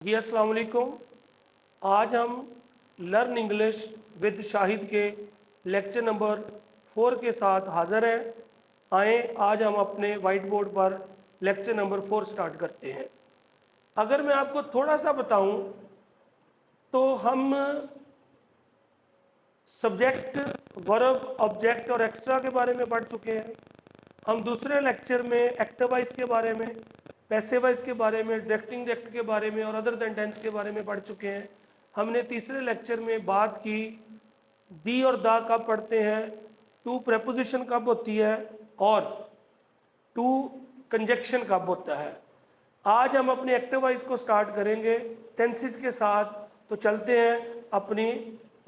जी अस्सलाम वालेकुम। आज हम लर्न इंग्लिश विद शाहिद के लेक्चर नंबर 4 के साथ हाज़िर हैं। आए आज हम अपने वाइट बोर्ड पर लेक्चर नंबर 4 स्टार्ट करते हैं। अगर मैं आपको थोड़ा सा बताऊं तो हम सब्जेक्ट, वर्ब, ऑब्जेक्ट और एक्स्ट्रा के बारे में पढ़ चुके हैं। हम दूसरे लेक्चर में एक्टिव वॉइस के बारे में, पैसिव वॉइस के बारे में, डायरेक्ट इनडायरेक्ट के बारे में और अदर देन टेंस के बारे में पढ़ चुके हैं। हमने तीसरे लेक्चर में बात की दी और दा कब पढ़ते हैं, टू प्रेपोजिशन कब होती है और टू कंजक्शन कब होता है। आज हम अपने एक्टिव वॉइस को स्टार्ट करेंगे टेंसेस के साथ। तो चलते हैं अपनी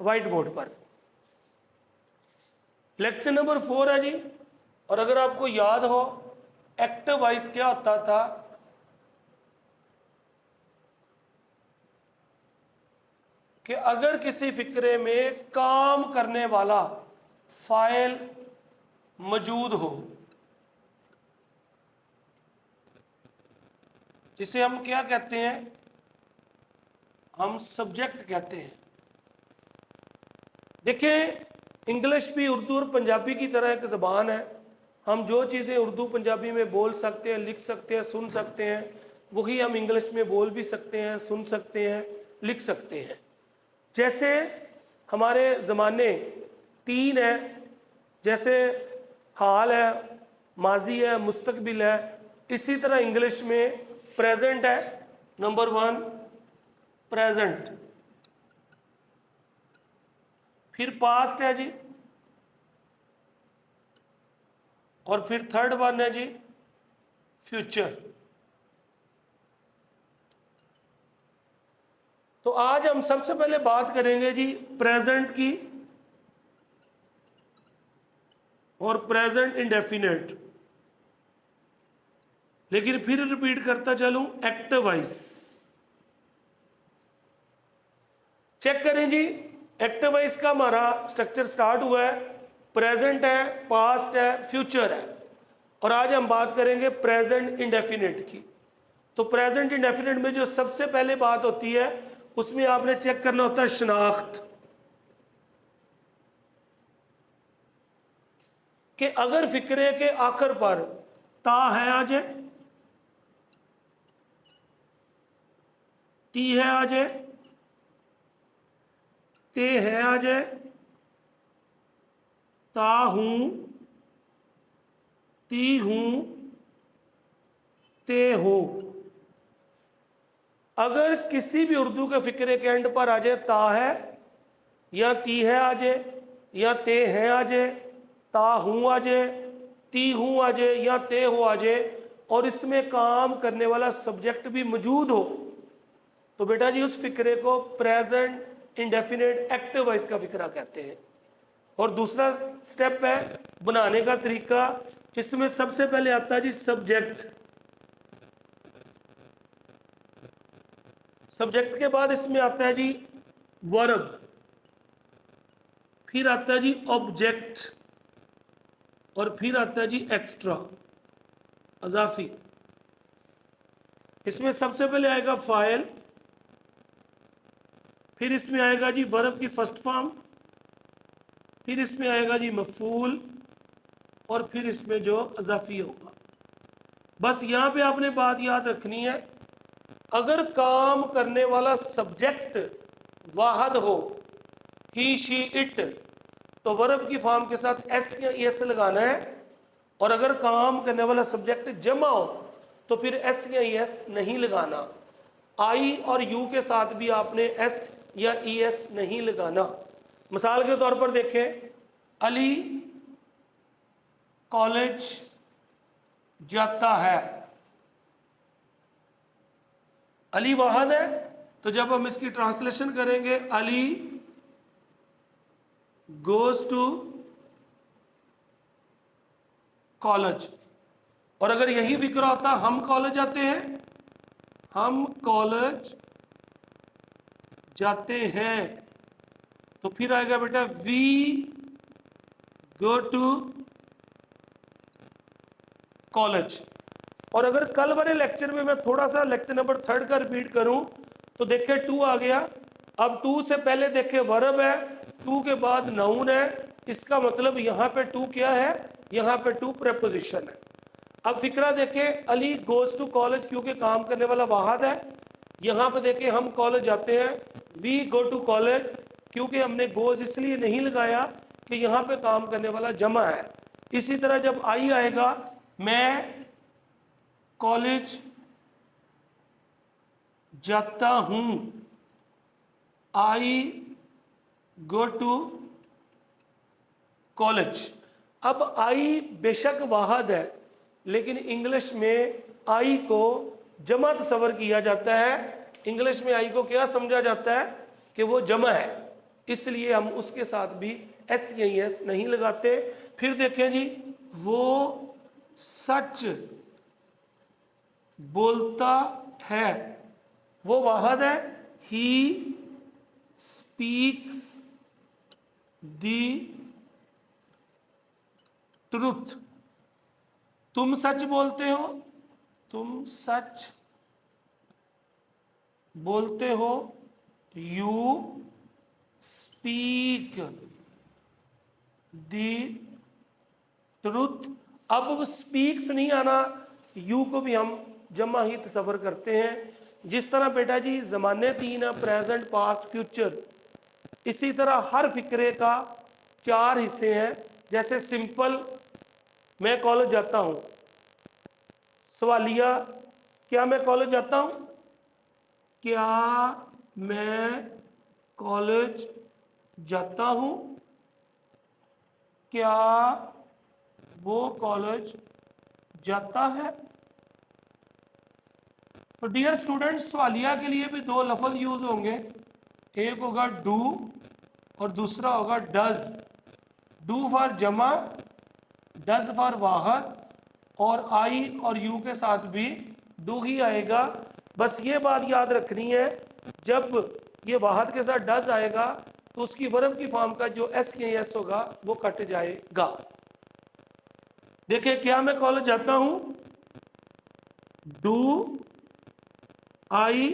वाइट बोर्ड पर। लेक्चर नंबर 4 है जी। और अगर आपको याद हो एक्टिव वॉइस क्या होता था, कि अगर किसी फिक्रे में काम करने वाला फाइल मौजूद हो, जिसे हम क्या कहते हैं, हम सब्जेक्ट कहते हैं। देखिए, इंग्लिश भी उर्दू और पंजाबी की तरह एक ज़बान है। हम जो चीज़ें उर्दू पंजाबी में बोल सकते हैं, लिख सकते हैं, सुन सकते हैं, वही हम इंग्लिश में बोल भी सकते हैं, सुन सकते हैं, लिख सकते हैं। जैसे हमारे ज़माने 3 हैं, जैसे हाल है, माजी है, मुस्तकबिल है। इसी तरह इंग्लिश में प्रेजेंट है, नंबर 1 प्रेजेंट। फिर पास्ट है जी, और फिर थर्ड वन है जी फ्यूचर। तो आज हम सबसे पहले बात करेंगे जी प्रेजेंट की और प्रेजेंट इंडेफिनिट। लेकिन फिर रिपीट करता चलूं, एक्टिव वॉइस चेक करें जी। एक्टिव वॉइस का हमारा स्ट्रक्चर स्टार्ट हुआ है, प्रेजेंट है, पास्ट है, फ्यूचर है। और आज हम बात करेंगे प्रेजेंट इंडेफिनिट की। तो प्रेजेंट इंडेफिनिट में जो सबसे पहले बात होती है, उसमें आपने चेक करना होता है शनाख्त, कि अगर फिक्रे के आखिर पर ता है आ जाए, टी है आ जाए, ते है आ जाए, ता हूं, ती हूं, ते हो। अगर किसी भी उर्दू के फिक्रे के एंड पर आ जाए ता है, या ती है आ जाए, या ते है आ जाए, ता हूं आ जाए, ती हूं आ जाए, या ते हो आ जाए, और इसमें काम करने वाला सब्जेक्ट भी मौजूद हो, तो बेटा जी उस फिक्रे को प्रेजेंट इंडेफिनिट एक्टिव वॉइस का फिक्रा कहते हैं। और दूसरा स्टेप है बनाने का तरीका। इसमें सबसे पहले आता है जी सब्जेक्ट। सब्जेक्ट के बाद इसमें आता है जी वर्ब, फिर आता है जी ऑब्जेक्ट, और फिर आता है जी एक्स्ट्रा, अजाफी। इसमें सबसे पहले आएगा फाइल, फिर इसमें आएगा जी वर्ब की फर्स्ट फॉर्म, फिर इसमें आएगा जी मफूल, और फिर इसमें जो अजाफी होगा। बस यहाँ पे आपने बात याद रखनी है, अगर काम करने वाला सब्जेक्ट वाहद हो, ही शी इट, तो वर्ब की फॉर्म के साथ एस या एस लगाना है। और अगर काम करने वाला सब्जेक्ट जमा हो तो फिर एस या एस नहीं लगाना। आई और यू के साथ भी आपने एस या ई एस नहीं लगाना। मिसाल के तौर पर देखें, अली कॉलेज जाता है। अली वाहद है, तो जब हम इसकी ट्रांसलेशन करेंगे, अली गोज टू कॉलेज। और अगर यही फिक्र होता हम कॉलेज जाते हैं, हम कॉलेज जाते हैं, तो फिर आएगा बेटा वी गो टू कॉलेज। और अगर कल वाले लेक्चर में मैं थोड़ा सा लेक्चर नंबर 3 का रिपीट करूं, तो देखे टू आ गया। अब टू से पहले देखे वर्ब है, टू के बाद नाउन है, इसका मतलब यहाँ पे टू क्या है, यहाँ पे टू प्रेपोजिशन है। अब फिक्रा देखे, अली गोज टू कॉलेज क्योंकि काम करने वाला वाहद है। यहाँ पे देखे हम कॉलेज जाते हैं, वी गो टू कॉलेज क्योंकि हमने गोज इसलिए नहीं लगाया कि यहाँ पे काम करने वाला जमा है। इसी तरह जब आई आएगा, मैं कॉलेज जाता हूँ, आई गो टू कॉलेज। अब आई बेशक वाहद है, लेकिन इंग्लिश में आई को जमा तस्वर किया जाता है। इंग्लिश में आई को क्या समझा जाता है कि वो जमा है, इसलिए हम उसके साथ भी एस नहीं लगाते। फिर देखें जी, वो सच बोलता है, वो वाहद है, ही स्पीक्स दी ट्रुथ। तुम सच बोलते हो, तुम सच बोलते हो, यू स्पीक दी ट्रुथ। अब स्पीक्स नहीं आना, यू को भी हम जमा ही तस्वर करते हैं। जिस तरह बेटा जी ज़माने तीन है, प्रेजेंट, पास्ट, फ्यूचर, इसी तरह हर फिक्रे का चार हिस्से हैं। जैसे सिंपल, मैं कॉलेज जाता हूँ। सवालिया, क्या मैं कॉलेज जाता हूँ, क्या मैं कॉलेज जाता हूँ, क्या वो कॉलेज जाता है। तो डियर स्टूडेंट्स, सवालिया के लिए भी दो लफ्ज़ यूज़ होंगे, एक होगा डू और दूसरा होगा डज। डू फॉर जमा, डज फॉर वाहद, और आई और यू के साथ भी डू ही आएगा। बस ये बात याद रखनी है, जब ये वाहद के साथ डज आएगा तो उसकी वर्ब की फॉर्म का जो एस होगा वो कट जाएगा। देखिए, क्या मैं कॉलेज जाता हूं, do I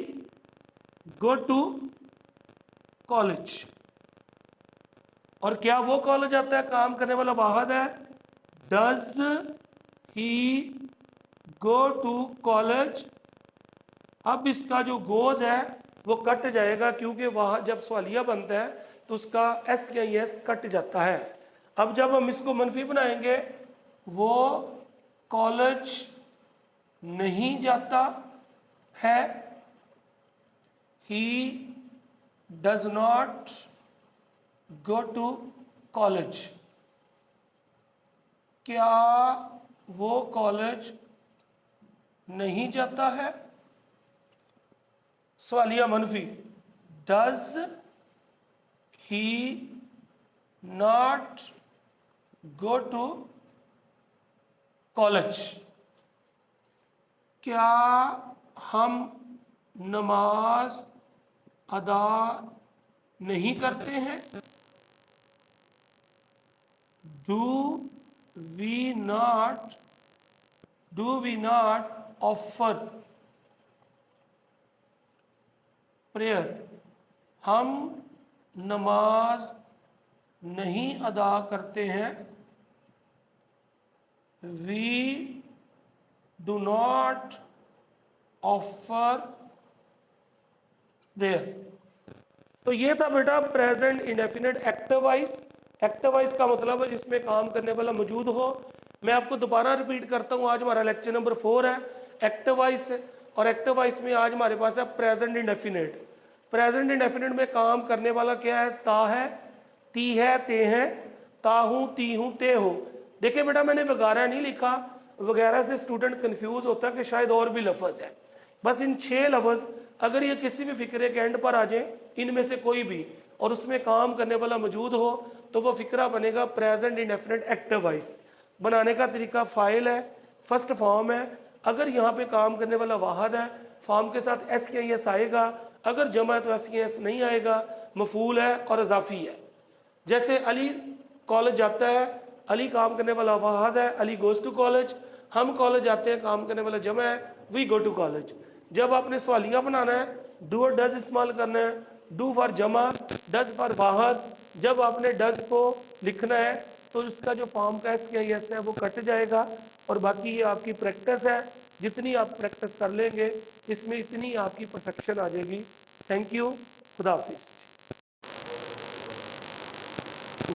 go to college. और क्या वो कॉलेज जाता है, काम करने वाला वाहद है, does he go to college. अब इसका जो गोज है वो कट जाएगा, क्योंकि वहाँ जब सवालिया बनता है तो उसका एस कट जाता है। अब जब हम इसको मनफी बनाएंगे, वो कॉलेज नहीं जाता है, he does not go to college. क्या वो कॉलेज नहीं जाता है, सवालिया मनफी, does he not go to college. क्या हम नमाज अदा नहीं करते हैं, do we not offer prayer. हम नमाज नहीं अदा करते हैं, we do not offer prayer. तो ये था बेटा present indefinite active voice. Active voice का मतलब है जिसमें काम करने वाला मौजूद हो। मैं आपको दोबारा रिपीट करता हूँ, आज हमारा लेक्चर नंबर 4 है एक्टिव वॉइस, और एक्टिव वॉइस में आज हमारे पास है प्रेजेंट इंडेफिनिट। प्रेजेंट इंडेफिनिट में काम करने वाला क्या है, ता है, ती है, ते हैं, ता हूँ, ती हूँ, ते हो। देखिए बेटा, मैंने वगैरह नहीं लिखा, वगैरह से स्टूडेंट कंफ्यूज होता है कि शायद और भी लफ्ज़ है। बस इन 6 लफ्ज़ अगर ये किसी भी फिक्रे के एंड पर आ जाए, इनमें से कोई भी, और उसमें काम करने वाला मौजूद हो, तो वो फिक्रा बनेगा प्रेजेंट इंडेफिनिट एक्टिव वॉइस। बनाने का तरीका फाइल है, फर्स्ट फॉर्म है, अगर यहाँ पे काम करने वाला वाहद है, फॉर्म के साथ एस आएगा, अगर जमा है तो एस नहीं आएगा, मफूल है और इजाफी है। जैसे अली कॉलेज जाता है, अली काम करने वाला वाहद है, अली गोज़ टू कॉलेज। हम कॉलेज जाते हैं, काम करने वाला जमा है, वी गो टू कॉलेज। जब आपने सवालिया बनाना है डू और डज इस्तेमाल करना है। डू फॉर जमा, डज फॉर वाहद। जब आपने डज को लिखना है तो उसका जो फॉर्म का एस या यस है वो कट जाएगा, और बाकी ये आपकी प्रैक्टिस है। जितनी आप प्रैक्टिस कर लेंगे इसमें इतनी आपकी परफेक्शन आ जाएगी। थैंक यू, खुदा हाफिज़।